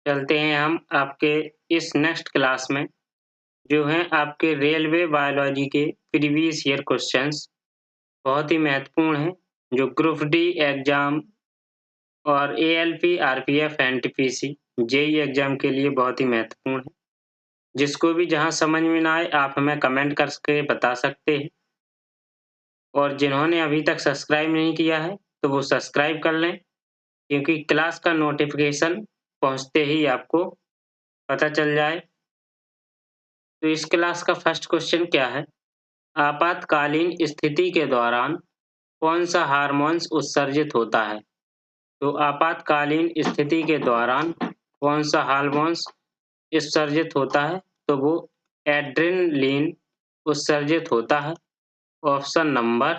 चलते हैं हम आपके इस नेक्स्ट क्लास में, जो हैं आपके रेलवे बायोलॉजी के प्रीवियस ईयर क्वेश्चंस। बहुत ही महत्वपूर्ण हैं, जो ग्रुप डी एग्ज़ाम और ALP, RPF, NTPC, JEE exam के लिए बहुत ही महत्वपूर्ण है। जिसको भी जहाँ समझ में ना आए, आप हमें कमेंट करके बता सकते हैं। और जिन्होंने अभी तक सब्सक्राइब नहीं किया है, तो वो सब्सक्राइब कर लें, क्योंकि क्लास का नोटिफ़िकेशन पहुँचते ही आपको पता चल जाए। तो इस क्लास का फर्स्ट क्वेश्चन क्या है? आपातकालीन स्थिति के दौरान कौन-सा हार्मोन्स उत्सर्जित होता है? तो आपातकालीन स्थिति के दौरान कौन-सा हार्मोन्स उत्सर्जित होता है? तो वो एड्रेनलिन उत्सर्जित होता है। ऑप्शन नंबर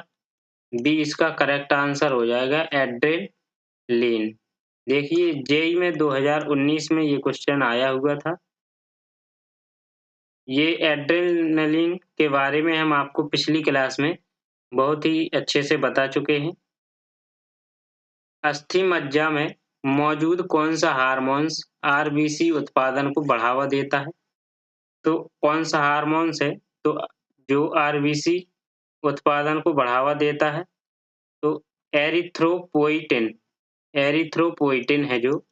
बी इसका करेक्ट आंसर हो जाएगा, एड्रेनलिन। देखिए, जेईई में 2019 में ये क्वेश्चन आया हुआ था। ये एड्रेनलिन के बारे में हम आपको पिछली क्लास में बहुत ही अच्छे से बता चुके हैं। अस्थि मज्जा में मौजूद कौन-सा हार्मोन्स आरबीसी उत्पादन को बढ़ावा देता है? तो कौन-सा हार्मोन्स है, तो जो आरबीसी उत्पादन को बढ़ावा देता है? तो एरिथ्रोपोइटिन, एरिथ्रोपोइटिन है जो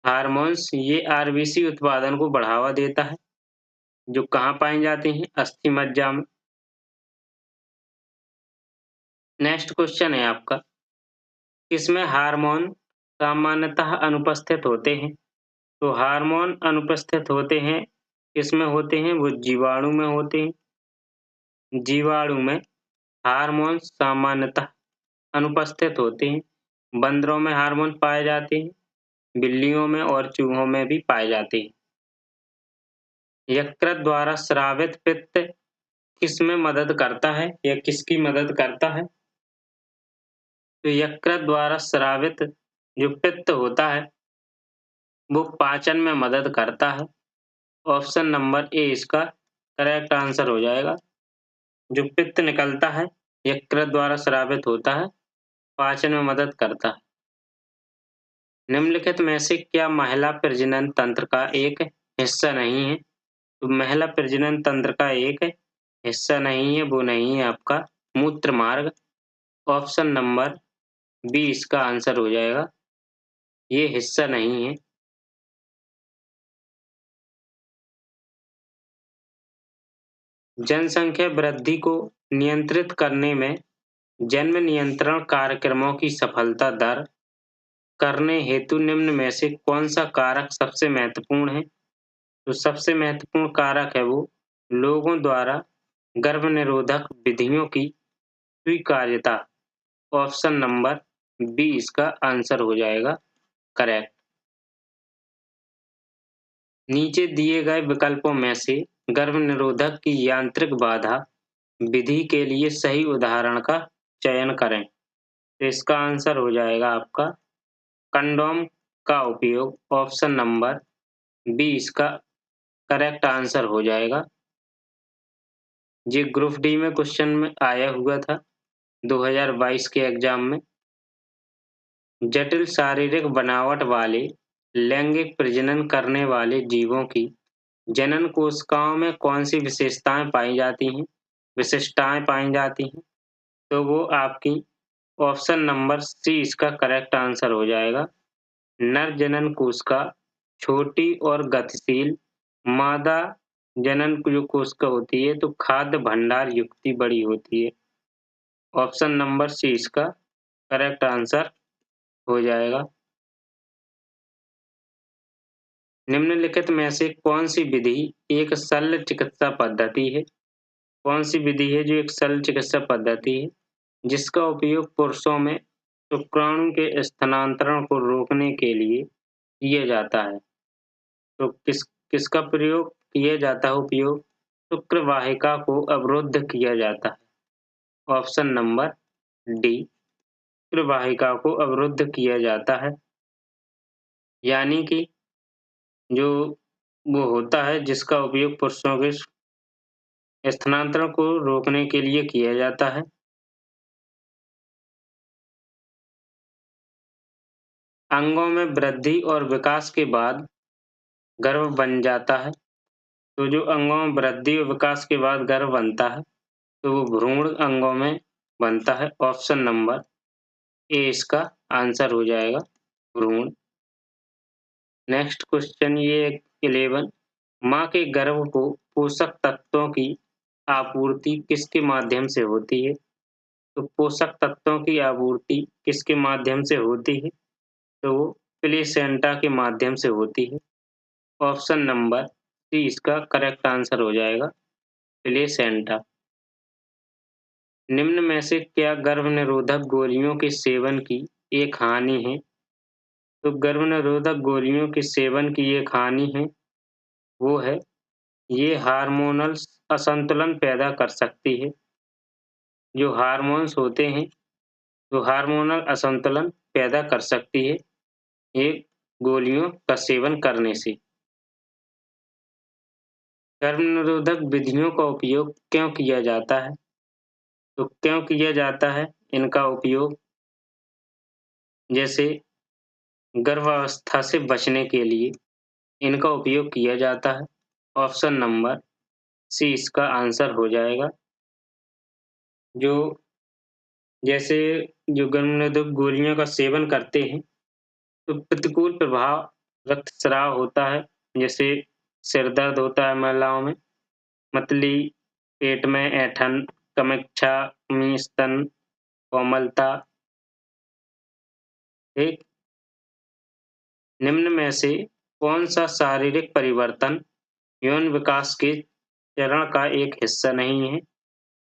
हार्मोन्स, ये आरबीसी उत्पादन को बढ़ावा देता है, जो कहाँ पाए जाते हैं? अस्थि मज्जा में। नेक्स्ट क्वेश्चन है आपका, किसमें हार्मोन सामान्यतः अनुपस्थित होते हैं? तो हार्मोन अनुपस्थित होते हैं, किसमें होते हैं? वो जीवाणु में होते हैं। जीवाणु में हार्मोन सामान्यतः अनुपस्थित होते हैं। बंदरों में हार्मोन पाए जाते हैं, बिल्लियों में और चूहों में भी पाए जाते हैं। यकृत द्वारा स्रावित पित्त किसमें मदद करता है या किसकी मदद करता है? तो यकृत द्वारा स्रावित जो पित्त होता है, वो पाचन में मदद करता है। ऑप्शन नंबर ए इसका करेक्ट आंसर हो जाएगा। जो पित्त निकलता है, यकृत द्वारा स्रावित होता है, पाचन में मदद करता है। निम्नलिखित में से क्या महिला प्रजनन तंत्र का एक हिस्सा नहीं है? तो महिला प्रजनन तंत्र का एक हिस्सा नहीं है, वो नहीं है आपका मूत्र मार्ग। ऑप्शन नंबर बी इसका आंसर हो जाएगा, ये हिस्सा नहीं है। जनसंख्या वृद्धि को नियंत्रित करने में जन्म नियंत्रण कार्यक्रमों की सफलता दर करने हेतु निम्न में से कौन-सा कारक सबसे महत्वपूर्ण है? तो सबसे महत्वपूर्ण कारक है वो लोगों द्वारा गर्भनिरोधक विधियों की स्वीकार्यता। ऑप्शन नंबर बी इसका आंसर हो जाएगा करेक्ट। नीचे दिए गए विकल्पों में से गर्भनिरोधक की यांत्रिक बाधा विधि के लिए सही उदाहरण का चयन करें। तो इसका आंसर हो जाएगा आपका कंडोम का उपयोग। ऑप्शन नंबर बी इसका करेक्ट आंसर हो जाएगा। ये ग्रुप डी में क्वेश्चन में आया हुआ था 2022 के एग्जाम में। जटिल शारीरिक बनावट वाले लैंगिक प्रजनन करने वाले जीवों की जनन कोशिकाओं में कौन-सी विशिष्टताएँ पाई जाती हैं? तो वो आपकी ऑप्शन नंबर सी इसका करेक्ट आंसर हो जाएगा। नर जनन कोशिका छोटी और गतिशील, मादा जनन जो कोशिका होती है, तो खाद्य भंडार युक्ति बड़ी होती है। ऑप्शन नंबर सी इसका करेक्ट आंसर हो जाएगा। निम्नलिखित में से कौन-सी विधि एक शल्य चिकित्सा पद्धति है? कौन-सी विधि है जो एक शल्य चिकित्सा पद्धति है, जिसका उपयोग पुरुषों में शुक्राणु के स्थानांतरण को रोकने के लिए किया जाता है? तो किसका प्रयोग किया जाता है उपयोग? शुक्र वाहिका को अवरुद्ध किया जाता है। ऑप्शन नंबर डी, शुक्र वाहिका को अवरुद्ध किया जाता है। यानी कि जो वो होता है जिसका उपयोग पुरुषों के स्थानांतरण को रोकने के लिए किया जाता है। अंगों में वृद्धि और विकास के बाद गर्भ बन जाता है। तो जो अंगों में वृद्धि और विकास के बाद गर्भ बनता है, तो वो भ्रूण अंगों में बनता है। ऑप्शन नंबर ए इसका आंसर हो जाएगा, भ्रूण। नेक्स्ट क्वेश्चन ये 11, माँ के गर्भ को पोषक तत्वों की आपूर्ति किसके माध्यम से होती है? तो पोषक तत्वों की आपूर्ति किसके माध्यम से होती है? तो वो प्लेसेंटा के माध्यम से होती है। ऑप्शन नंबर सी इसका करेक्ट आंसर हो जाएगा, प्लेसेंटा। निम्न में से क्या गर्भनिरोधक गोलियों के सेवन की एक हानि है? तो गर्भनिरोधक गोलियों के सेवन की एक हानि है, वो है ये हार्मोनल असंतुलन पैदा कर सकती है। जो हार्मोन्स होते हैं, तो हार्मोनल असंतुलन पैदा कर सकती है ये गोलियों का सेवन करने से। गर्भनिरोधक विधियों का उपयोग क्यों किया जाता है? तो क्यों किया जाता है इनका उपयोग? जैसे गर्भावस्था से बचने के लिए इनका उपयोग किया जाता है। ऑप्शन नंबर सी इसका आंसर हो जाएगा। जो जैसे जो गर्भनिरोधक गोलियों का सेवन करते हैं, तो प्रतिकूल प्रभाव रक्तस्राव होता है, जैसे सिर दर्द होता है महिलाओं में, मतली, पेट में ऐंठन, कामाख्या में स्तन कोमलता। ठीक। निम्न में से कौन सा शारीरिक परिवर्तन यौन विकास के चरण का एक हिस्सा नहीं है?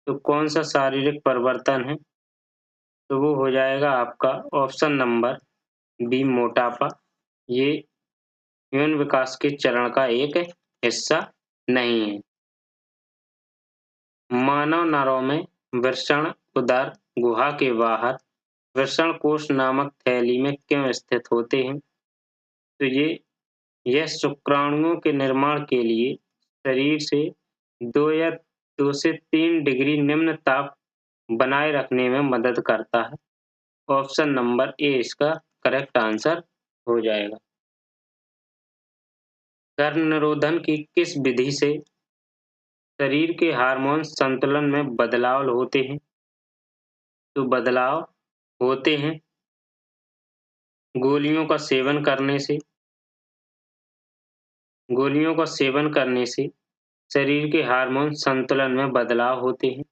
तो कौन सा शारीरिक परिवर्तन है? तो वो हो जाएगा आपका ऑप्शन नंबर बी, मोटापा। ये यौन विकास के चरण का एक हिस्सा नहीं है। मानव नरों में वृषण उदर गुहा के बाहर वृषण कोश नामक थैली में क्यों स्थित होते हैं? तो यह शुक्राणुओं के निर्माण के लिए शरीर से 2 से 3 डिग्री निम्न ताप बनाए रखने में मदद करता है। ऑप्शन नंबर ए इसका करेक्ट आंसर हो जाएगा। गर्भनिरोधन की किस विधि से शरीर के हार्मोन संतुलन में बदलाव होते हैं? तो बदलाव होते हैं गोलियों का सेवन करने से। गोलियों का सेवन करने से शरीर के हार्मोन संतुलन में बदलाव होते हैं।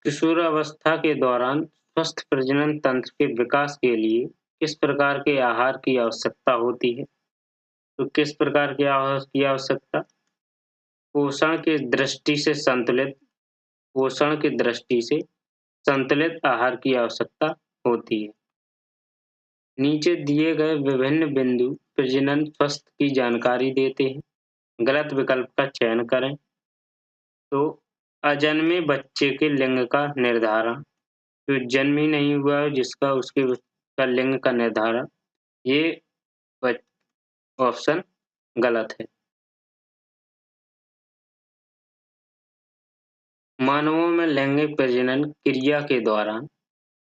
किशोरावस्था के दौरान स्वस्थ प्रजनन तंत्र के विकास के लिए किस प्रकार के आहार की आवश्यकता होती है? तो किस प्रकार के आहार की आवश्यकता? पोषण की दृष्टि से संतुलित पोषण की दृष्टि से संतुलित आहार की आवश्यकता होती है। नीचे दिए गए विभिन्न बिंदु प्रजनन स्वास्थ्य की जानकारी देते हैं। गलत विकल्प का चयन करें। तो अजन्मे बच्चे के लिंग का निर्धारण, जो जन्म ही नहीं हुआ है जिसका उसका लिंग का निर्धारण, ये ऑप्शन गलत है। मानवों में लैंगिक प्रजनन क्रिया के दौरान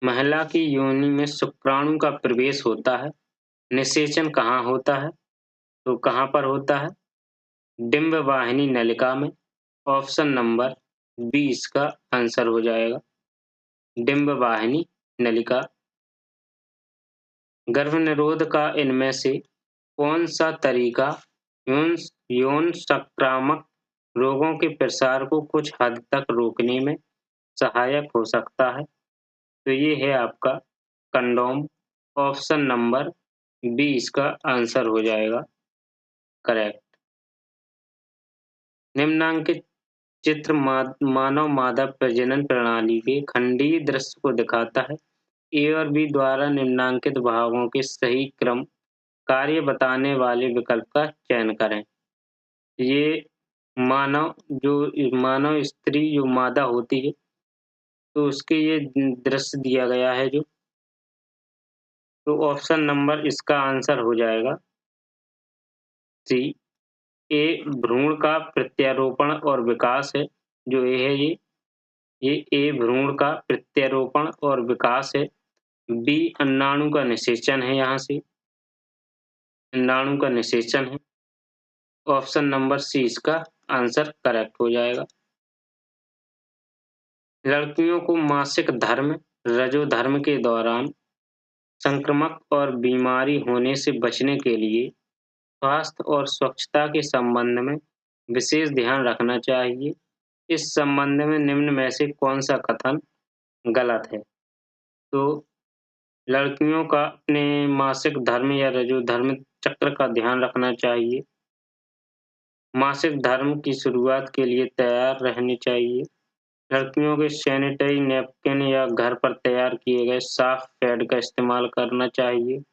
महिला की योनि में शुक्राणु का प्रवेश होता है। निषेचन कहाँ होता है? तो कहाँ पर होता है? डिंब वाहिनी नलिका में। ऑप्शन नंबर बी इसका आंसर हो जाएगा, डिंब वाहिनी नलिका। गर्भनिरोध का इनमें से कौन सा तरीका यौन संक्रामक रोगों के प्रसार को कुछ हद तक रोकने में सहायक हो सकता है? तो ये है आपका कंडोम। ऑप्शन नंबर बी इसका आंसर हो जाएगा, करेक्ट। निम्नांकित चित्र मानव मादा प्रजनन प्रणाली के खंडीय दृश्य को दिखाता है। ए और बी द्वारा निम्नांकित भागों के सही क्रम कार्य बताने वाले विकल्प का चयन करें। ये मानव स्त्री जो मादा होती है, तो उसके ये दृश्य दिया गया है जो, तो ऑप्शन नंबर इसका आंसर हो जाएगा सी, ए भ्रूण का प्रत्यारोपण और विकास है। जो ए है ये ए भ्रूण का प्रत्यारोपण और विकास है। बी अंडाणु का निषेचन है, यहाँ से अंडाणु का निषेचन है। ऑप्शन नंबर सी इसका आंसर करेक्ट हो जाएगा। लड़कियों को मासिक धर्म, रजोधर्म के दौरान संक्रमक और बीमारी होने से बचने के लिए स्वास्थ्य और स्वच्छता के संबंध में विशेष ध्यान रखना चाहिए। इस संबंध में निम्न में से कौन सा कथन गलत है? तो लड़कियों का अपने मासिक धर्म या रजोधर्म चक्र का ध्यान रखना चाहिए। मासिक धर्म की शुरुआत के लिए तैयार रहनी चाहिए। लड़कियों के सैनिटरी नैपकिन या घर पर तैयार किए गए साफ पैड का इस्तेमाल करना चाहिए।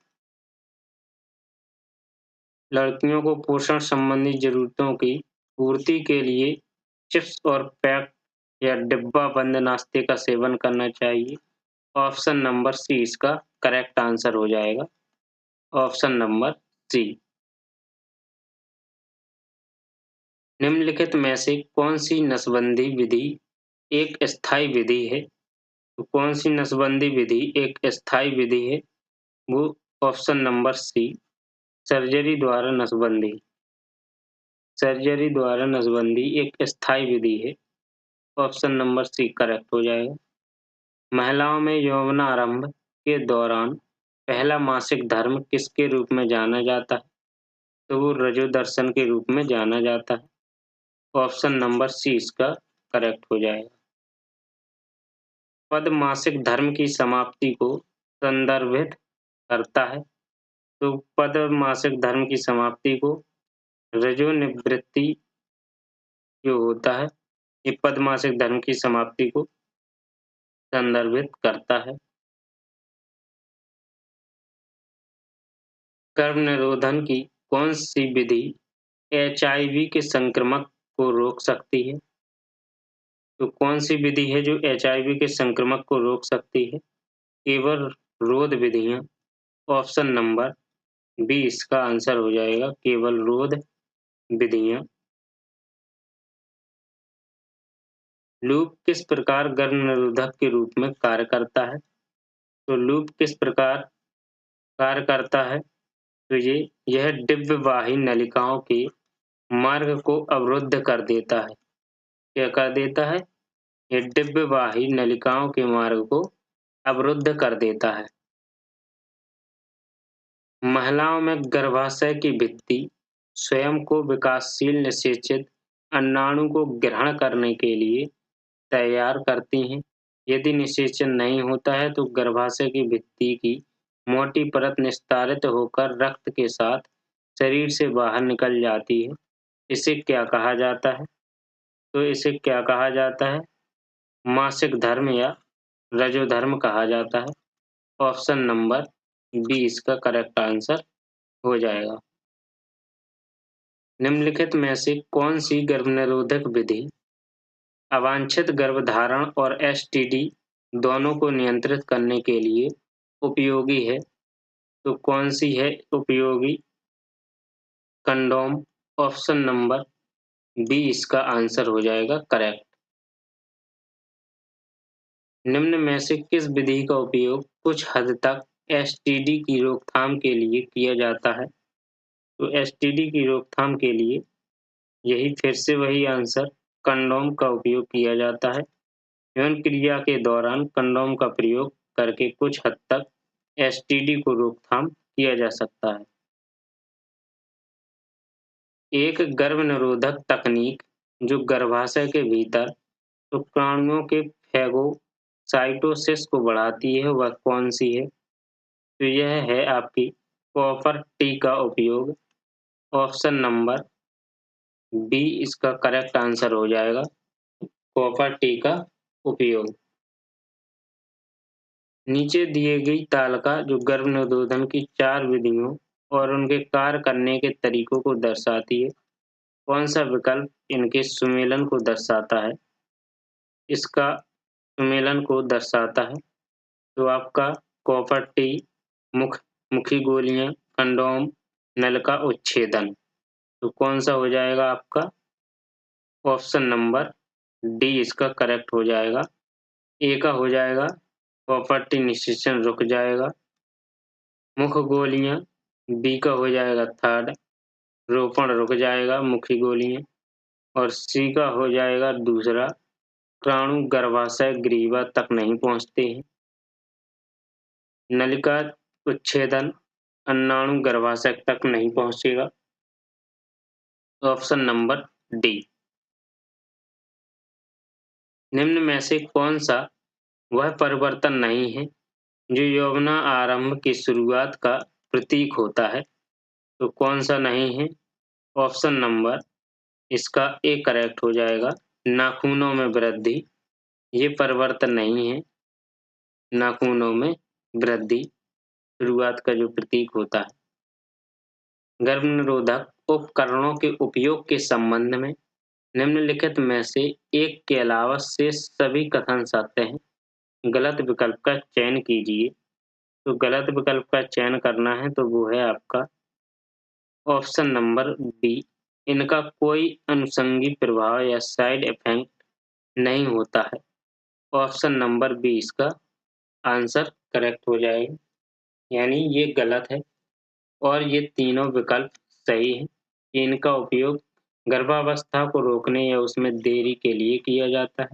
लड़कियों को पोषण संबंधी जरूरतों की पूर्ति के लिए चिप्स और पैक या डिब्बा बंद नाश्ते का सेवन करना चाहिए। ऑप्शन नंबर सी इसका करेक्ट आंसर हो जाएगा। Option number C. निम्नलिखित में से कौन सी नसबंदी विधि एक स्थायी विधि है? तो कौन सी नसबंदी विधि एक स्थायी विधि है? वो ऑप्शन नंबर सी सर्जरी द्वारा नसबंदी। सर्जरी द्वारा नसबंदी एक स्थायी विधि है। ऑप्शन नंबर सी करेक्ट हो जाएगा। महिलाओं में यौवनारंभ के दौरान पहला मासिक धर्म किसके रूप में जाना जाता है? तो वो रजोदर्शन के रूप में जाना जाता है। ऑप्शन नंबर सी इसका करेक्ट हो जाएगा। पद मासिक धर्म की समाप्ति को संदर्भित करता है। तो पद मासिक धर्म की समाप्ति को रजोनिवृत्ति जो होता है, ये पद मासिक धर्म की समाप्ति को संदर्भित करता है। गर्भनिरोधन की कौन सी विधि एचआईवी के संक्रमक को रोक सकती है? तो कौन सी विधि है जो एचआईवी के संक्रमक को रोक सकती है? केवल रोध विधियां। ऑप्शन नंबर बी इसका आंसर हो जाएगा, केवल रोध विधियां। लूप किस प्रकार गर्भनिरोधक के रूप में कार्य करता है? तो लूप किस प्रकार कार्य करता है? तो यह डिंबवाही नलिकाओं के मार्ग को अवरुद्ध कर देता है। क्या कर देता है? ये डिंबवाही नलिकाओं के मार्ग को अवरुद्ध कर देता है। महिलाओं में गर्भाशय की भित्ति स्वयं को विकासशील निषेचित अंडाणु को ग्रहण करने के लिए तैयार करती हैं। यदि निषेचन नहीं होता है तो गर्भाशय की भित्ति की मोटी परत निस्तारित होकर रक्त के साथ शरीर से बाहर निकल जाती है। इसे क्या कहा जाता है? तो इसे क्या कहा जाता है? मासिक धर्म या रजोधर्म कहा जाता है। ऑप्शन नंबर बी इसका करेक्ट आंसर हो जाएगा। निम्नलिखित में से कौन सी गर्भनिरोधक विधि अवांछित गर्भधारण और एसटीडी दोनों को नियंत्रित करने के लिए उपयोगी है? तो कौन सी है उपयोगी? कंडोम। ऑप्शन नंबर बी इसका आंसर हो जाएगा करेक्ट। निम्न में से किस विधि का उपयोग कुछ हद तक एसटीडी की रोकथाम के लिए किया जाता है? तो एसटीडी की रोकथाम के लिए यही फिर से वही आंसर कंडोम का उपयोग किया जाता है। यौन क्रिया के दौरान कंडोम का प्रयोग करके कुछ हद तक एसटीडी को रोकथाम किया जा सकता है। एक गर्भनिरोधक तकनीक जो गर्भाशय के भीतर शुक्राणुओं के फैगोसाइटोसिस को बढ़ाती है वह कौन सी है? तो यह है आपकी कॉपर टी का उपयोग। ऑप्शन नंबर बी इसका करेक्ट आंसर हो जाएगा, कॉपर टी का उपयोग। नीचे दिए गई तालिका जो गर्भनिरोधन की 4 विधियों और उनके कार्य करने के तरीकों को दर्शाती है, कौन सा विकल्प इनके सुमेलन को दर्शाता है? इसका सुमेलन को दर्शाता है तो आपका कॉपर टी, मुखी गोलियां, कंडोम, नल का उच्छेदन। तो कौन सा हो जाएगा आपका? ऑप्शन नंबर डी इसका करेक्ट हो जाएगा। ए का हो जाएगा प्रॉपर्टी निषेचन रुक जाएगा। मुख गोलियां बी का हो जाएगा थर्ड, रोपण रुक जाएगा मुखी गोलियां। और सी का हो जाएगा दूसरा, प्राणु गर्भाशय ग्रीवा तक नहीं पहुंचते हैं। नलिका उच्छेदन अन्नाणु गर्भाशय तक नहीं पहुंचेगा। Option number D. निम्न में से कौन सा वह परिवर्तन नहीं है जो यौवना आरंभ की शुरुआत का प्रतीक होता है? तो कौन सा नहीं है? ऑप्शन नंबर इसका ए करेक्ट हो जाएगा, नाखूनों में वृद्धि। ये परिवर्तन नहीं है, नाखूनों में वृद्धि शुरुआत का जो प्रतीक होता है। गर्भनिरोधक उपकरणों के उपयोग के संबंध में निम्नलिखित में से एक के अलावा शेष सभी कथन सत्य हैं। गलत विकल्प का चयन कीजिए। तो गलत विकल्प का चयन करना है तो वो है आपका ऑप्शन नंबर बी। इनका कोई अनुषंगी प्रभाव या साइड इफेक्ट नहीं होता है। ऑप्शन नंबर बी इसका आंसर करेक्ट हो जाएगा, यानी ये गलत है और ये तीनों विकल्प सही हैं। इनका उपयोग गर्भावस्था को रोकने या उसमें देरी के लिए किया जाता है।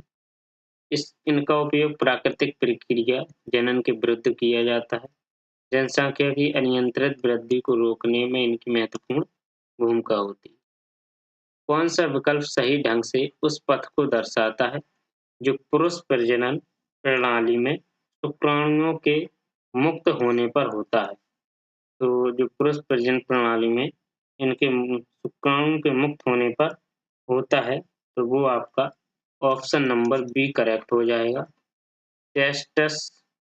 इनका उपयोग प्राकृतिक प्रक्रिया जनन के विरुद्ध किया जाता है। जनसंख्या की अनियंत्रित वृद्धि को रोकने में इनकी महत्वपूर्ण भूमिका होती है। कौन सा विकल्प सही ढंग से उस पथ को दर्शाता है जो पुरुष प्रजनन प्रणाली में शुक्राणुओं के मुक्त होने पर होता है? तो जो पुरुष प्रजनन प्रणाली में इनके शुक्राणु के मुक्त होने पर होता है तो वो आपका ऑप्शन नंबर बी करेक्ट हो जाएगा,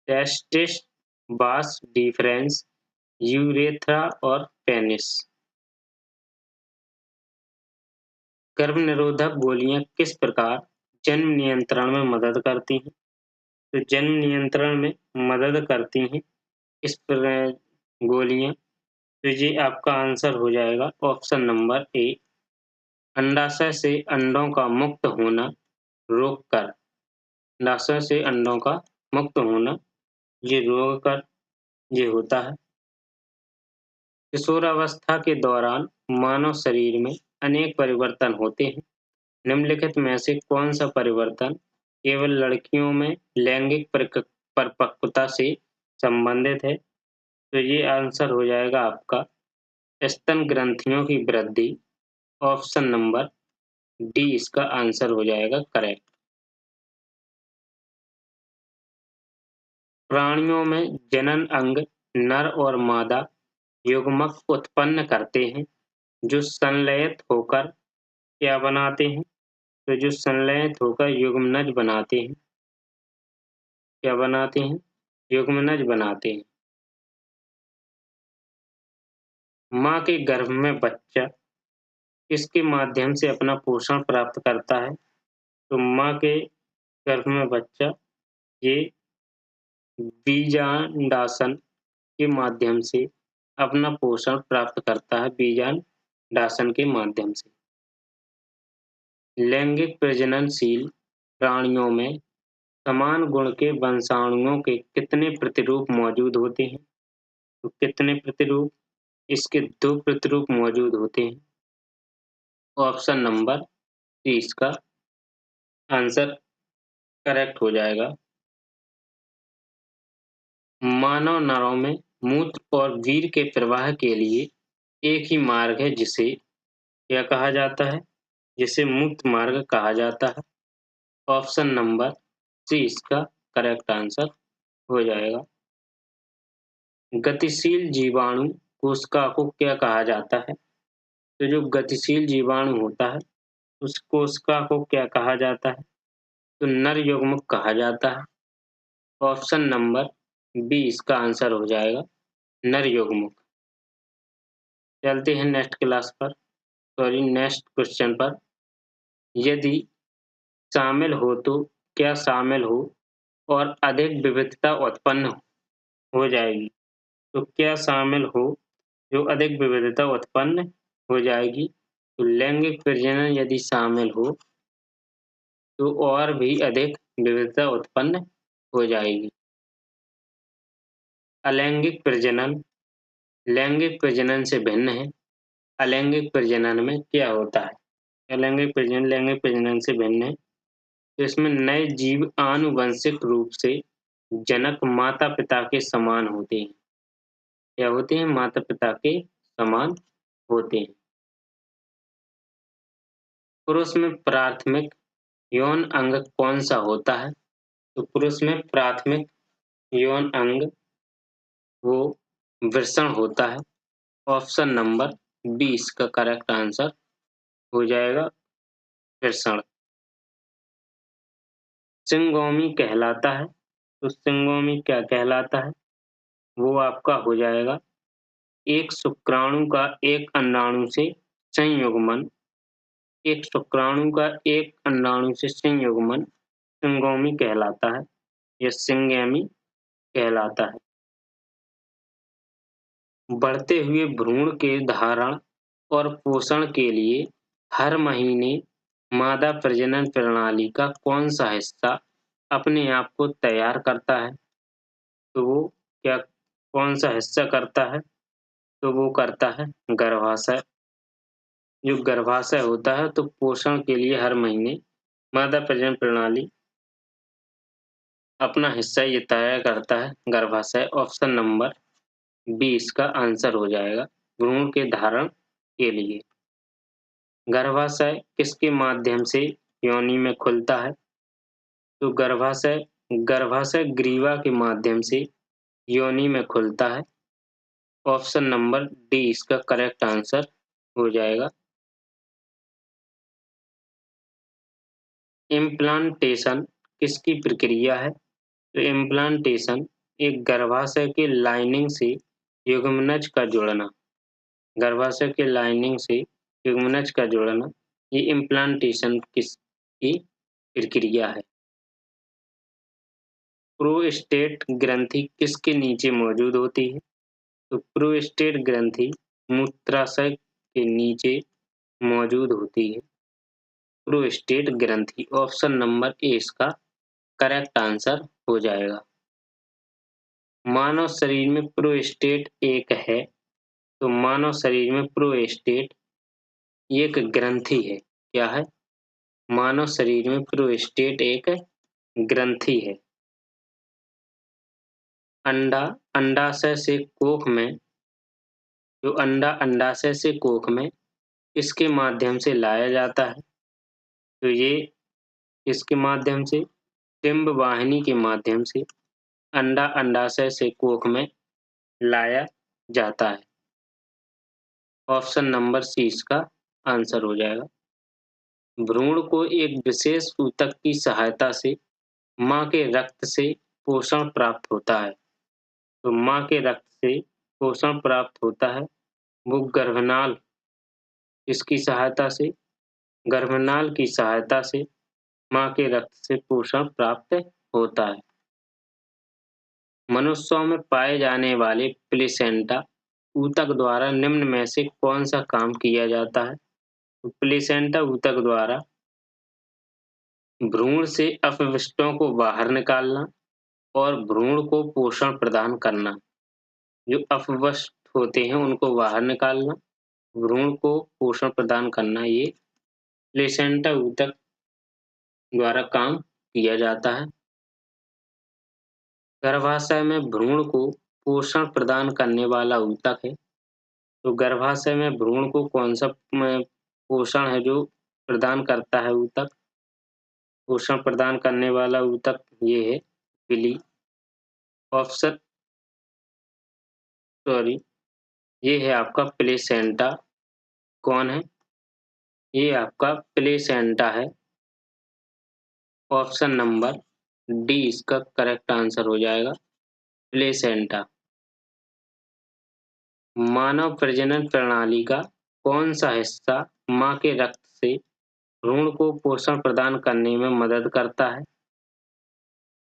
टेस्टिस बास डिफरेंस यूरेथ्रा और पेनिस। गर्भनिरोधक गोलियां किस प्रकार जन्म नियंत्रण में मदद करती हैं? तो जन्म नियंत्रण में मदद करती हैं इस प्रकार गोलियां। तो ये आपका आंसर हो जाएगा ऑप्शन नंबर ए, अंडाशय से अंडों का मुक्त होना रोककर। अंडाशय से अंडों का मुक्त होना ये रोककर ये होता है। किशोरावस्था के दौरान मानव शरीर में अनेक परिवर्तन होते हैं। निम्नलिखित में से कौन सा परिवर्तन केवल लड़कियों में लैंगिक परिपक्वता से संबंधित है? तो ये आंसर हो जाएगा आपका स्तन ग्रंथियों की वृद्धि। ऑप्शन नंबर डी इसका आंसर हो जाएगा करेक्ट। प्राणियों में जनन अंग नर और मादा युग्मक उत्पन्न करते हैं जो संलयित होकर क्या बनाते हैं? तो जो संलयित होकर युग्मनज बनाते हैं, क्या बनाते हैं? युग्मनज बनाते हैं। माँ के गर्भ में बच्चा किसके माध्यम से अपना पोषण प्राप्त करता है? तो माँ के गर्भ में बच्चा ये बीजांडासन के माध्यम से अपना पोषण प्राप्त करता है, बीजांडासन के माध्यम से। लैंगिक प्रजननशील प्राणियों में समान गुण के वंशाणुओं के कितने प्रतिरूप मौजूद होते हैं? तो कितने प्रतिरूप? इसके 2 प्रतिरूप मौजूद होते हैं। ऑप्शन नंबर सी इसका आंसर करेक्ट हो जाएगा। मानव नरों में मूत्र और वीर्य के प्रवाह के लिए एक ही मार्ग है जिसे क्या कहा जाता है? जिसे मूत्र मार्ग कहा जाता है। ऑप्शन नंबर सी इसका करेक्ट आंसर हो जाएगा। गतिशील जीवाणु कोशिका को क्या कहा जाता है? तो जो गतिशील जीवाणु होता है उस कोशिका को क्या कहा जाता है? तो नर युग्मक कहा जाता है। ऑप्शन नंबर बी इसका आंसर हो जाएगा, नर युग्मक। चलते हैं नेक्स्ट क्वेश्चन पर। यदि शामिल हो तो क्या शामिल हो और अधिक विविधता उत्पन्न हो जाएगी? तो क्या शामिल हो जो अधिक विविधता उत्पन्न हो जाएगी? तो लैंगिक प्रजनन यदि शामिल हो तो और भी अधिक विविधता उत्पन्न हो जाएगी। अलैंगिक प्रजनन लैंगिक प्रजनन से भिन्न है। अलैंगिक प्रजनन में क्या होता है? अलैंगिक प्रजनन लैंगिक प्रजनन से भिन्न है। तो इसमें नए जीव आनुवंशिक रूप से जनक माता-पिता के समान होते हैं। क्या होते हैं? माता-पिता के समान होते हैं। पुरुष में प्राथमिक यौन अंग कौन-सा होता है? तो पुरुष में प्राथमिक यौन अंग वो वृषण होता है। ऑप्शन नंबर 20 का करेक्ट आंसर हो जाएगा वृषण। सिंगोमी कहलाता है। तो सिंगोमी क्या कहलाता है? वो आपका हो जाएगा एक शुक्राणु का एक अंडाणु से संयुग्मन। एक शुक्राणु का एक अंडाणु से संयुग्मन सिंगोमी कहलाता है या सिंगैमी कहलाता है। बढ़ते हुए भ्रूण के धारण और पोषण के लिए हर महीने मादा प्रजनन प्रणाली का कौन-सा हिस्सा अपने आप को तैयार करता है? तो वो क्या कौन-सा हिस्सा करता है? तो वो करता है गर्भाशय। जो गर्भाशय होता है तो पोषण के लिए हर महीने मादा प्रजनन प्रणाली अपना हिस्सा ये तैयार करता है गर्भाशय। ऑप्शन नंबर 20 का आंसर हो जाएगा भ्रूण के धारण के लिए। गर्भाशय किसके माध्यम से योनि में खुलता है? तो गर्भाशय ग्रीवा के माध्यम से योनि में खुलता है। ऑप्शन नंबर डी इसका करेक्ट आंसर हो जाएगा। इम्प्लांटेशन किसकी प्रक्रिया है? तो इम्प्लांटेशन एक गर्भाशय के लाइनिंग से युग्मनज का जोड़ना। गर्भाशय के लाइनिंग से युग्मनज का जोड़ना ये इम्प्लांटेशन किसकी प्रक्रिया है? प्रोस्टेट ग्रंथि किसके नीचे मौजूद होती है? तो प्रोस्टेट ग्रंथि मूत्राशय के नीचे मौजूद होती है। प्रोस्टेट ग्रंथि ऑप्शन नंबर ए इसका करेक्ट आंसर हो जाएगा। मानव शरीर में प्रोस्टेट एक है। तो मानव शरीर में प्रोस्टेट एक ग्रंथि है। क्या है? मानव शरीर में प्रोस्टेट एक ग्रंथि है। अंडा अंडाशय से कोख में जो अंडा अंडाशय से कोख में इसके माध्यम से लाया जाता है। तो ये इसके माध्यम से डिंब वाहिनी के माध्यम से अंडा अंडाशय से कोख में लाया जाता है। ऑप्शन नंबर सी इसका आंसर हो जाएगा। भ्रूण को एक विशेष ऊतक की सहायता से माँ के रक्त से पोषण प्राप्त होता है। तो माँ के रक्त से पोषण प्राप्त होता है वो गर्भनाल इसकी सहायता से गर्भनाल की सहायता से माँ के रक्त से पोषण प्राप्त होता है। मनुष्यों में पाए जाने वाले प्लेसेंटा ऊतक द्वारा निम्न में से कौन सा काम किया जाता है? तो प्लेसेंटा ऊतक द्वारा भ्रूण से अपशिष्टों को बाहर निकालना और भ्रूण को पोषण प्रदान करना। जो अपशिष्ट होते हैं उनको बाहर निकालना, भ्रूण को पोषण प्रदान करना ये प्लेसेंटा ऊतक द्वारा काम किया जाता है। गर्भाशय में भ्रूण को पोषण प्रदान करने वाला ऊतक है। तो गर्भाशय में भ्रूण को कौन सा पोषण है जो प्रदान करता है ऊतक? पोषण प्रदान करने वाला ऊतक ये है विली। ऑप्शन सॉरी ये है आपका प्लेसेंटा। कौन है? ये आपका प्लेसेंटा है। ऑप्शन नंबर डी इसका करेक्ट आंसर हो जाएगा प्लेसेंटा। मानव प्रजनन प्रणाली का कौन सा हिस्सा माँ के रक्त से भ्रूण को पोषण प्रदान करने में मदद करता है?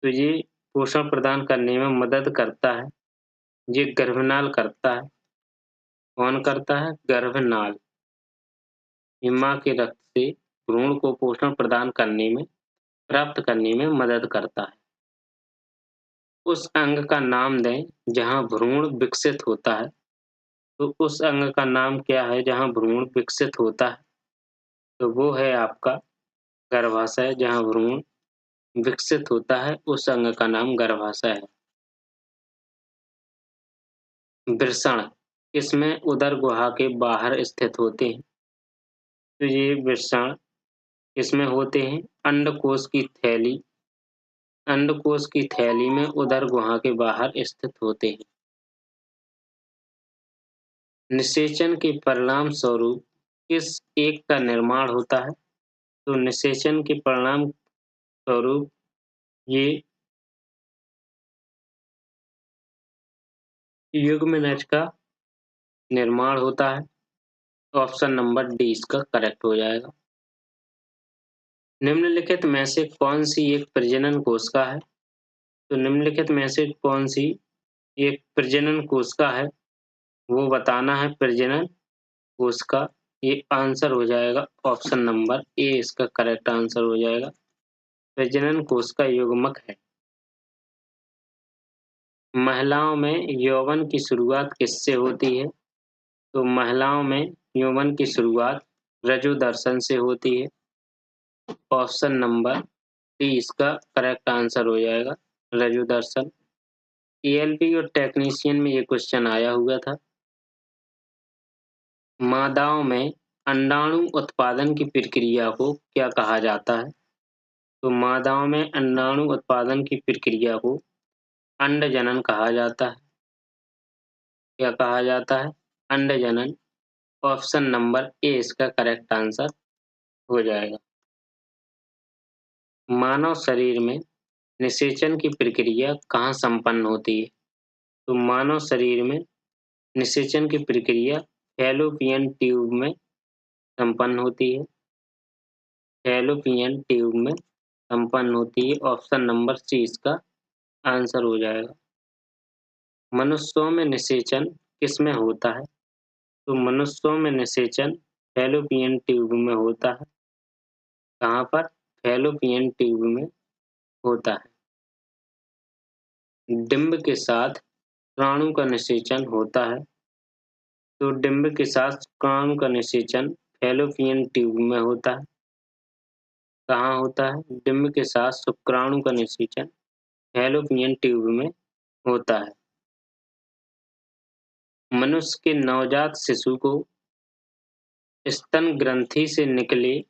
तो ये पोषण प्रदान करने में मदद करता है ये गर्भनाल करता है। कौन करता है? गर्भनाल। ये माँ के रक्त से भ्रूण को पोषण प्रदान करने में प्राप्त करने में मदद करता है। उस अंग का नाम दें जहाँ भ्रूण विकसित होता है। तो उस अंग का नाम क्या है जहाँ भ्रूण विकसित होता है? तो वो है आपका गर्भाशय। जहाँ भ्रूण विकसित होता है उस अंग का नाम गर्भाशय है। वृषण इसमें उदर गुहा के बाहर स्थित होते हैं। तो ये वृषण इसमें होते हैं। अंडकोश की थैली अंडकोश की थैली में उदर गुहा के बाहर स्थित होते हैं। निषेचन के परिणाम स्वरूप किस एक का निर्माण होता है? तो निषेचन के परिणाम स्वरूप ये युग्मनज का निर्माण होता है। ऑप्शन नंबर डी इसका करेक्ट हो जाएगा। निम्नलिखित में से कौन सी एक प्रजनन कोशिका है? तो निम्नलिखित में से कौन सी एक प्रजनन कोशिका है वो बताना है। प्रजनन कोशिका ये आंसर हो जाएगा। ऑप्शन नंबर ए इसका करेक्ट आंसर हो जाएगा। प्रजनन कोशिका युग्मक है। महिलाओं में यौवन की शुरुआत किससे होती है? तो महिलाओं में यौवन की शुरुआत रजोदर्शन से होती है। ऑप्शन नंबर डी इसका करेक्ट आंसर हो जाएगा। रजोदर्शन। ईएलपी और टेक्नीशियन में ये क्वेश्चन आया हुआ था। मादाओं में अंडाणु उत्पादन की प्रक्रिया को क्या कहा जाता है? तो मादाओं में अंडाणु उत्पादन की प्रक्रिया को अंडजनन कहा जाता है। क्या कहा जाता है? अंडजनन। ऑप्शन नंबर ए इसका करेक्ट आंसर हो जाएगा। मानव शरीर में निषेचन की प्रक्रिया कहाँ संपन्न होती है? तो मानव शरीर में निषेचन की प्रक्रिया फैलोपियन ट्यूब में संपन्न होती है। फैलोपियन ट्यूब में संपन्न होती है। ऑप्शन नंबर सी इसका आंसर हो जाएगा। मनुष्यों में निषेचन किसमें होता है? तो मनुष्यों में निषेचन फैलोपियन ट्यूब में होता है। कहाँ पर? फैलोपियन ट्यूब में होता है। डिंब के साथ शुक्राणु का निषेचन होता है। तो डिंब के साथ शुक्राणु का निषेचन फैलोपियन ट्यूब में होता है। कहाँ होता है? डिंब के साथ शुक्राणु का निषेचन फैलोपियन ट्यूब में होता है। मनुष्य के नवजात शिशु को स्तन ग्रंथि से निकले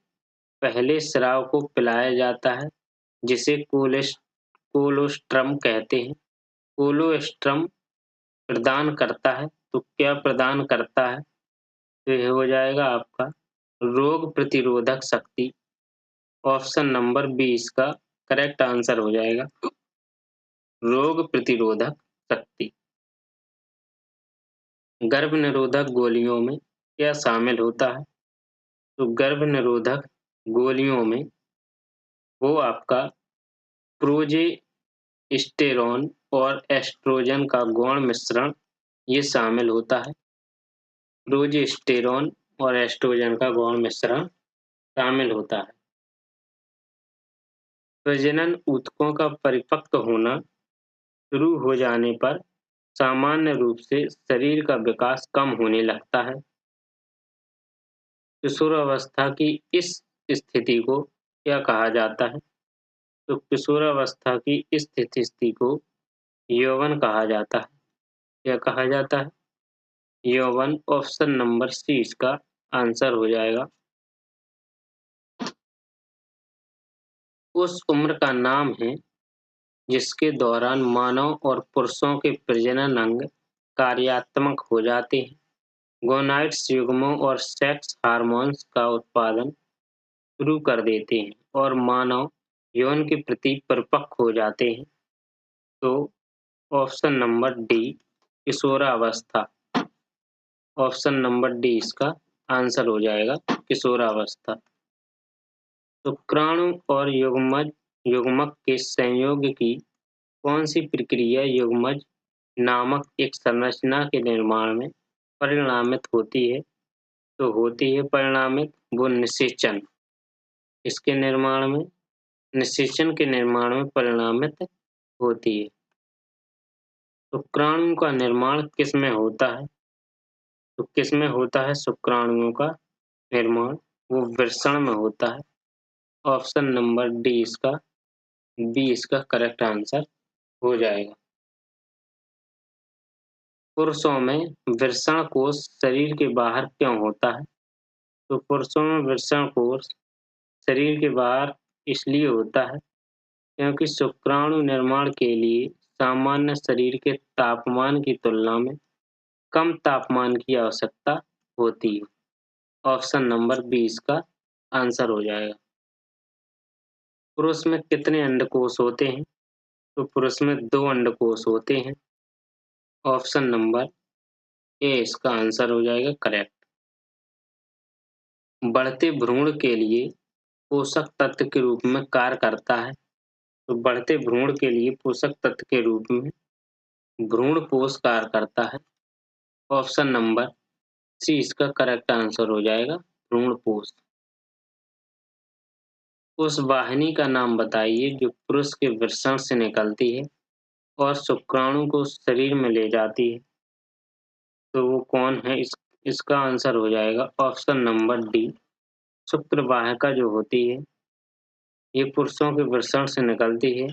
पहले स्राव को पिलाया जाता है जिसे कोलोस्ट्रम कहते हैं। कोलोस्ट्रम प्रदान करता है। तो क्या प्रदान करता है? तो यह हो जाएगा आपका रोग प्रतिरोधक शक्ति। ऑप्शन नंबर बी इसका करेक्ट आंसर हो जाएगा। रोग प्रतिरोधक शक्ति। गर्भ निरोधक गोलियों में क्या शामिल होता है? तो गर्भ निरोधक गोलियों में वो आपका प्रोजेस्टेरॉन और एस्ट्रोजन का गौण मिश्रण ये शामिल होता है। प्रोजेस्टेरॉन और एस्ट्रोजन का गौण मिश्रण शामिल होता है। प्रजनन ऊतकों का परिपक्व होना शुरू हो जाने पर सामान्य रूप से शरीर का विकास कम होने लगता है। किशोरावस्था की इस स्थिति को क्या कहा जाता है? तो किशोरावस्था की इस स्थिति को यौवन कहा जाता है। क्या कहा जाता है? यौवन। ऑप्शन नंबर सी इसका आंसर हो जाएगा। उस उम्र का नाम है जिसके दौरान मानव और पुरुषों के प्रजनन अंग कार्यात्मक हो जाते हैं। गोनाइड्स युग्मों और सेक्स हार्मोन्स का उत्पादन शुरू कर देते हैं और मानव यौन के प्रति परिपक्व हो जाते हैं। तो ऑप्शन नंबर डी किशोरावस्था। ऑप्शन नंबर डी इसका आंसर हो जाएगा। किशोरावस्था। शुक्राणु और युग्मक के संयोग की कौन सी प्रक्रिया युग्मज नामक एक संरचना के निर्माण में परिणामित होती है? तो होती है परिणामित वो निषेचन। इसके निर्माण में निषेचन के निर्माण में परिणामित होती है। शुक्राणु का निर्माण किसमें होता है? तो किसमें होता है शुक्राणुओं का निर्माण? वो वृषण में होता है। ऑप्शन नंबर बी इसका करेक्ट आंसर हो जाएगा। पुरुषों में वृषण कोष शरीर के बाहर क्यों होता है? तो पुरुषों में वृषण कोष शरीर के बाहर इसलिए होता है क्योंकि शुक्राणु निर्माण के लिए सामान्य शरीर के तापमान की तुलना में कम तापमान की आवश्यकता होती है। ऑप्शन नंबर बी इसका आंसर हो जाएगा। पुरुष में कितने अंडकोश होते हैं? तो पुरुष में 2 अंडकोश होते हैं। ऑप्शन नंबर ए इसका आंसर हो जाएगा करेक्ट। बढ़ते भ्रूण के लिए पोषक तत्व के रूप में कार्य करता है। तो बढ़ते भ्रूण के लिए पोषक तत्व के रूप में भ्रूणपोष कार्य करता है। ऑप्शन नंबर सी इसका करेक्ट आंसर हो जाएगा भ्रूणपोष। उस वाहिनी का नाम बताइए जो पुरुष के वृषण से निकलती है और शुक्राणु को शरीर में ले जाती है। तो वो कौन है? इसका आंसर हो जाएगा ऑप्शन नंबर डी शुक्रवाहिका जो होती है ये पुरुषों के वृषण से निकलती है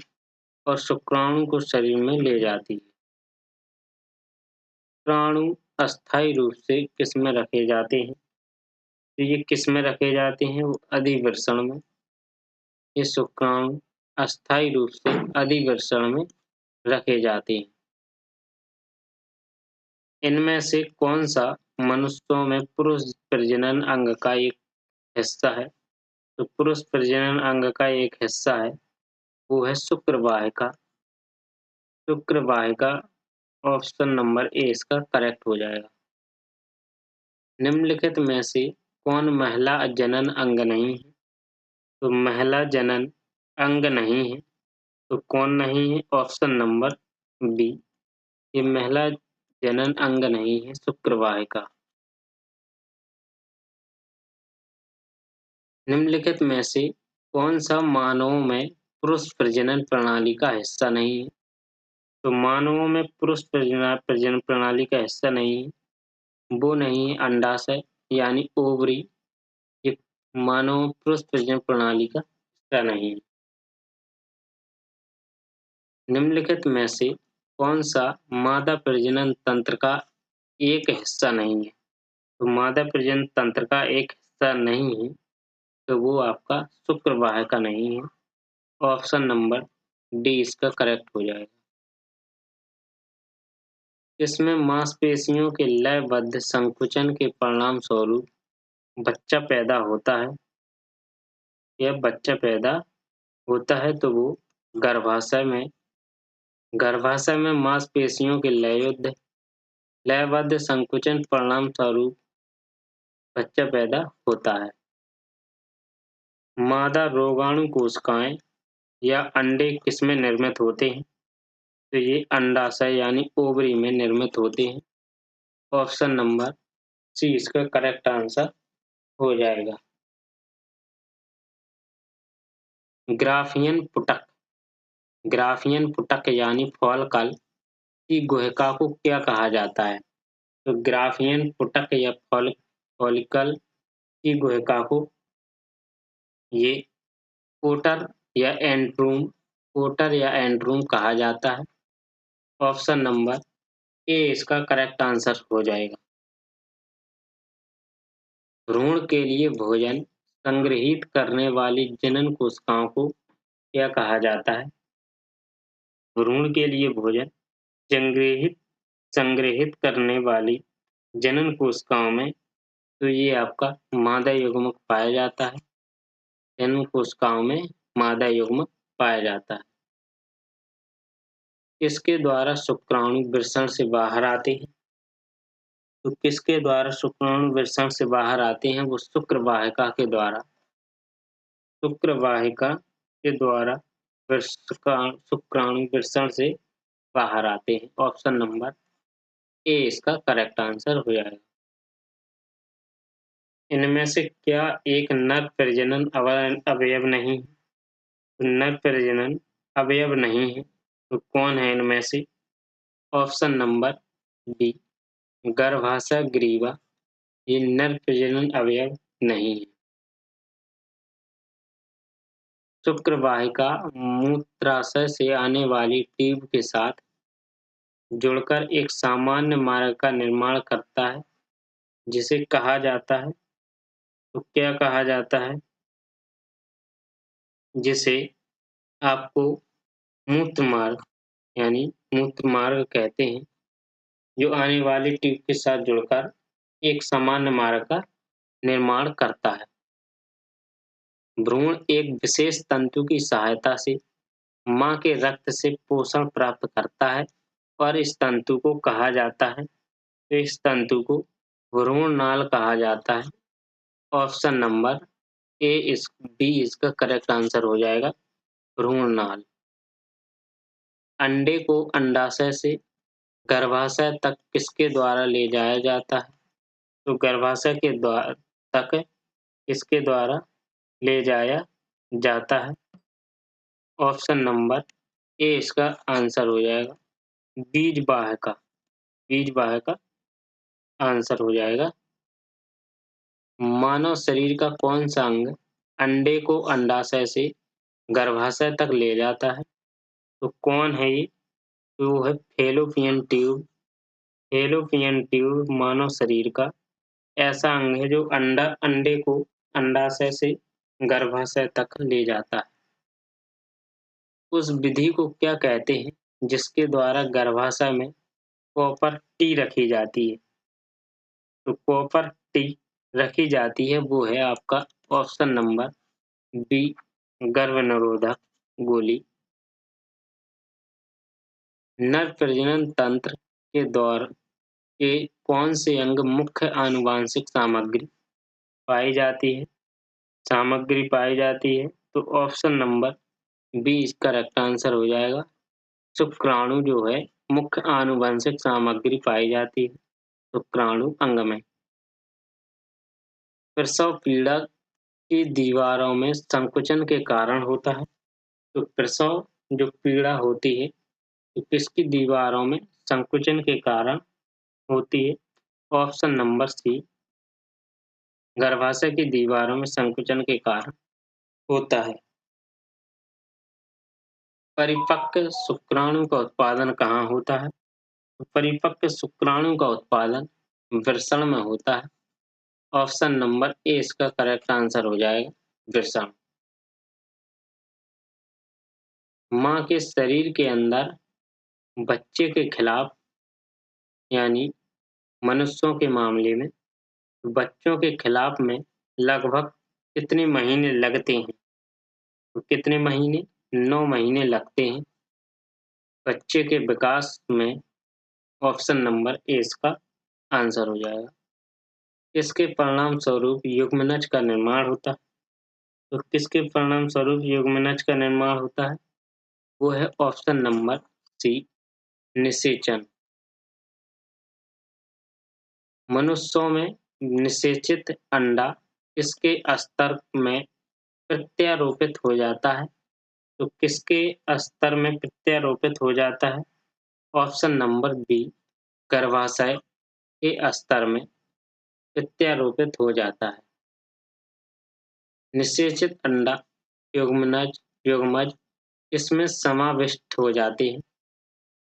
और शुक्राणु को शरीर में ले जाती है। शुक्राणु अस्थायी रूप से किसमें रखे जाते हैं? तो ये किसमें रखे जाते हैं? वो अधिवृषण में। ये शुक्राणु अस्थायी रूप से अधिवृषण में रखे जाते हैं। इनमें से कौन सा मनुष्यों में पुरुष प्रजनन अंग का एक हिस्सा है? तो पुरुष प्रजनन अंग का एक हिस्सा है वो है शुक्रवाहिका। शुक्रवाहिका ऑप्शन नंबर ए इसका करेक्ट हो जाएगा। निम्नलिखित में से कौन महिला जनन अंग नहीं है? तो महिला जनन अंग नहीं है तो कौन नहीं है? ऑप्शन नंबर बी ये महिला जनन अंग नहीं है शुक्रवाहिका। निम्नलिखित में से कौन सा मानवों में पुरुष प्रजनन प्रणाली का हिस्सा नहीं है? तो मानवों में पुरुष प्रजनन प्रणाली का हिस्सा नहीं है वो नहीं है अंडाशय यानी ओवरी। ये मानव पुरुष प्रजनन प्रणाली का हिस्सा नहीं है। निम्नलिखित में से कौन सा मादा प्रजनन तंत्र का एक हिस्सा नहीं है? तो मादा प्रजनन तंत्र का एक हिस्सा नहीं है तो वो आपका शुक्रवाहिका नहीं है। ऑप्शन नंबर डी इसका करेक्ट हो जाएगा। इसमें मांसपेशियों के लयबद्ध संकुचन के परिणाम स्वरूप बच्चा पैदा होता है। यह बच्चा पैदा होता है तो वो गर्भाशय में मांसपेशियों के लयबद्ध संकुचन परिणाम स्वरूप बच्चा पैदा होता है। मादा रोगाणु कोशिकाएं या अंडे किसमें निर्मित होते हैं? तो ये अंडाशय यानी ओवरी में निर्मित होते हैं। ऑप्शन नंबर सी इसका करेक्ट आंसर हो जाएगा। ग्राफियन पुटक यानी फॉलकल की गुहिका को क्या कहा जाता है? तो ग्राफियन पुटक या फॉलिकल की गुहिका को ये कोटर या एंड्रूम कहा जाता है। ऑप्शन नंबर ए इसका करेक्ट आंसर हो जाएगा। भ्रूण के लिए भोजन संग्रहित करने वाली जनन कोशिकाओं को क्या कहा जाता है? भ्रूण के लिए भोजन संग्रहित संग्रहित करने वाली जनन कोशिकाओं में तो ये आपका मादा युग्मक पाया जाता है। जनन कोशिकाओं में मादा युग्मक पाया जाता है। किसके द्वारा शुक्राणु वृषण से बाहर आते हैं? तो किसके द्वारा शुक्राणु वृषण से बाहर आते हैं? वो शुक्रवाहिका के द्वारा। शुक्रवाहिका के द्वारा शुक्राणु वृषण से बाहर आते हैं। ऑप्शन नंबर ए इसका करेक्ट आंसर हो जाएगा। इनमें से क्या एक नर प्रजनन अवयव नहीं है? तो नर प्रजनन अवयव नहीं है तो कौन है इनमें से? ऑप्शन नंबर बी गर्भाशय ग्रीवा ये नर प्रजनन अवयव नहीं है। शुक्र वाहिका मूत्राशय से आने वाली ट्यूब के साथ जुड़कर एक सामान्य मार्ग का निर्माण करता है जिसे कहा जाता है, तो क्या कहा जाता है? जिसे आपको मूत्र मार्ग यानी मूत्र मार्ग कहते हैं, जो आने वाली ट्यूब के साथ जुड़कर एक सामान्य मार्ग का निर्माण करता है। भ्रूण एक विशेष तंतु की सहायता से माँ के रक्त से पोषण प्राप्त करता है और इस तंतु को कहा जाता है, तो इस तंतु को भ्रूण नाल कहा जाता है। ऑप्शन नंबर बी इसका करेक्ट आंसर हो जाएगा, भ्रूण नाल। अंडे को अंडाशय से गर्भाशय तक किसके द्वारा ले जाया जाता है? तो गर्भाशय के द्वार तक किसके द्वारा ले जाया जाता है? ऑप्शन नंबर ए इसका आंसर हो जाएगा, बीज वाहिका। बीज वाहिका आंसर हो जाएगा। मानव शरीर का कौन सा अंग अंडे को अंडाशय से गर्भाशय तक ले जाता है? तो कौन है ये? तो वो है फैलोपियन ट्यूब। फैलोपियन ट्यूब मानव शरीर का ऐसा अंग है जो अंडे को अंडाशय से गर्भाशय तक ले जाता है। उस विधि को क्या कहते हैं जिसके द्वारा गर्भाशय में कॉपर टी रखी जाती है? तो कॉपर टी रखी जाती है वो है आपका ऑप्शन नंबर बी गर्भनिरोधक गोली। नर प्रजनन तंत्र के दौर के कौन से अंग मुख्य आनुवांशिक सामग्री पाई जाती है? तो ऑप्शन नंबर बी इसका करेक्ट आंसर हो जाएगा। शुक्राणु जो है मुख्य आनुवंशिक सामग्री पाई जाती है शुक्राणु अंग में। प्रसव पीड़ा की दीवारों में संकुचन के कारण होता है। तो प्रसव जो पीड़ा होती है तो किसकी दीवारों में संकुचन के कारण होती है? ऑप्शन नंबर सी गर्भाशय की दीवारों में संकुचन के कारण होता है। परिपक्व शुक्राणु का उत्पादन कहाँ होता है? तो परिपक्व शुक्राणु का उत्पादन वृषण में होता है। ऑप्शन नंबर ए इसका करेक्ट आंसर हो जाएगा, वृषण। माँ के शरीर के अंदर बच्चे के खिलाफ यानी मनुष्यों के मामले में बच्चों के खिलाफ में लगभग कितने महीने लगते हैं? तो कितने महीने? 9 महीने लगते हैं बच्चे के विकास में। ऑप्शन नंबर ए इसका आंसर हो जाएगा। इसके परिणाम स्वरूप युग्मनज का निर्माण होता है। तो किसके परिणाम स्वरूप युग्मनज का निर्माण होता है? वो है ऑप्शन नंबर सी निषेचन। मनुष्यों में निषेचित अंडा किसके स्तर में प्रत्यारोपित हो जाता है? तो किसके स्तर में प्रत्यारोपित हो जाता है? ऑप्शन नंबर बी गर्भाशय के स्तर में प्रत्यारोपित हो जाता है। निषेचित अंडा युग्मज इसमें समाविष्ट हो जाते हैं।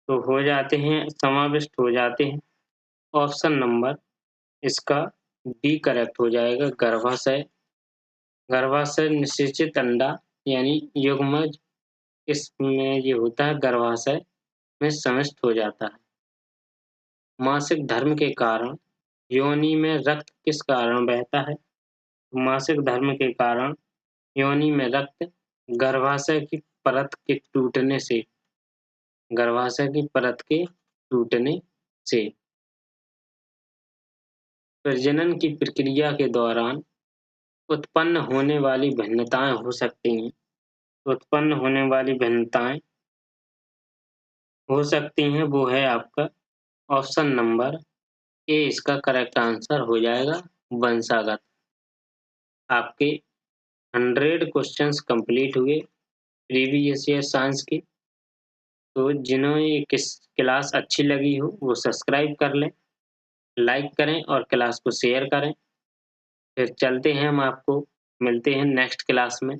तो समाविष्ट हो जाते हैं। ऑप्शन नंबर इसका बी करेक्ट हो जाएगा, गर्भाशय निषेचित अंडा यानी युग्मज इसमें ये होता है गर्भाशय में समाविष्ट हो जाता है। मासिक धर्म के कारण योनि में रक्त किस कारण बहता है? मासिक धर्म के कारण योनि में रक्त गर्भाशय की परत के टूटने से प्रजनन की प्रक्रिया के दौरान उत्पन्न होने वाली भिन्नताएं हो सकती हैं। वो है आपका ऑप्शन नंबर ए इसका करेक्ट आंसर हो जाएगा, वंशागत। आपके 100 क्वेश्चंस कंप्लीट हुए प्रीवियस ईयर साइंस के। तो जिन्हें ये क्लास अच्छी लगी हो वो सब्सक्राइब कर लें, लाइक करें और क्लास को शेयर करें। फिर चलते हैं, हम आपको मिलते हैं नेक्स्ट क्लास में।